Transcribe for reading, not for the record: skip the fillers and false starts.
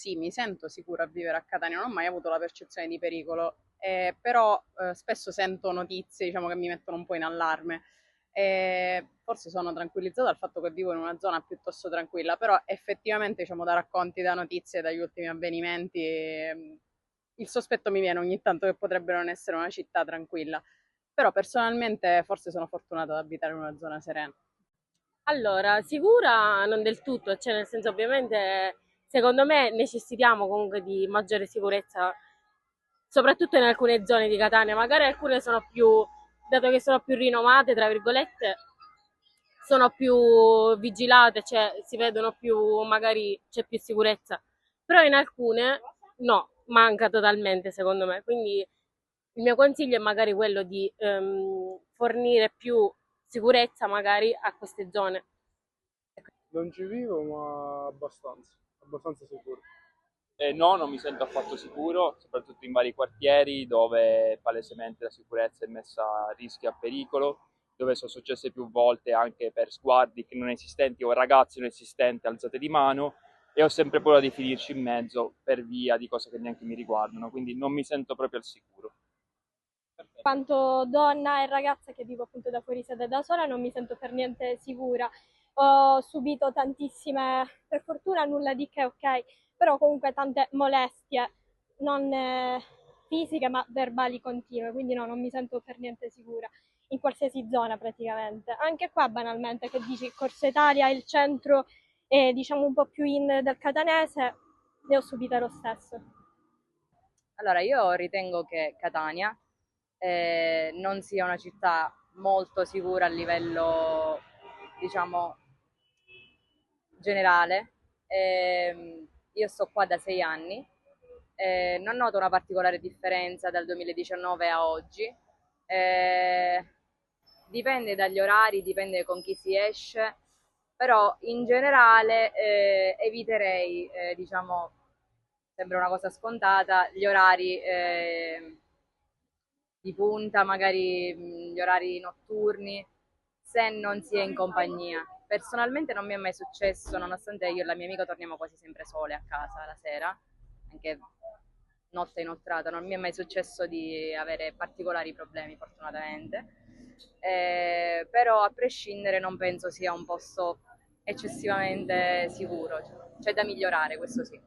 Sì, mi sento sicura a vivere a Catania, non ho mai avuto la percezione di pericolo, però spesso sento notizie, diciamo, che mi mettono un po' in allarme. Forse sono tranquillizzata dal fatto che vivo in una zona piuttosto tranquilla, però effettivamente, diciamo, da racconti, da notizie, dagli ultimi avvenimenti, il sospetto mi viene ogni tanto che potrebbe non essere una città tranquilla. Però personalmente forse sono fortunata ad abitare in una zona serena. Allora, sicura non del tutto, cioè nel senso ovviamente secondo me necessitiamo comunque di maggiore sicurezza, soprattutto in alcune zone di Catania, magari alcune sono più, dato che sono più rinomate, tra virgolette, sono più vigilate, cioè si vedono più, magari c'è più sicurezza, però in alcune no, manca totalmente secondo me, quindi il mio consiglio è magari quello di fornire più sicurezza magari a queste zone. Non ci vivo, ma abbastanza sicuro. No, non mi sento affatto sicuro, soprattutto in vari quartieri dove palesemente la sicurezza è messa a rischio e a pericolo, dove sono successe più volte anche per sguardi che non esistenti o ragazzi non esistenti alzate di mano e ho sempre paura di finirci in mezzo per via di cose che neanche mi riguardano, quindi non mi sento proprio al sicuro. Quanto donna e ragazza che vivo appunto da fuori sede da sola non mi sento per niente sicura. Ho subito tantissime, per fortuna nulla di che, ok, però comunque tante molestie, non fisiche ma verbali continue, quindi no, non mi sento per niente sicura in qualsiasi zona praticamente. Anche qua banalmente che dici Corso Italia, il centro e diciamo un po' più in del catanese, ne ho subite lo stesso. Allora, io ritengo che Catania non sia una città molto sicura a livello, diciamo, generale. Io sto qua da 6 anni, non noto una particolare differenza dal 2019 a oggi. Eh, Dipende dagli orari, dipende con chi si esce, però in generale eviterei, diciamo, sembra una cosa scontata, gli orari di punta, magari gli orari notturni, se non si è in compagnia. Personalmente non mi è mai successo, nonostante io e la mia amica torniamo quasi sempre sole a casa la sera, anche notte inoltrata, non mi è mai successo di avere particolari problemi, fortunatamente. Però a prescindere non penso sia un posto eccessivamente sicuro, c'è da migliorare, questo sì.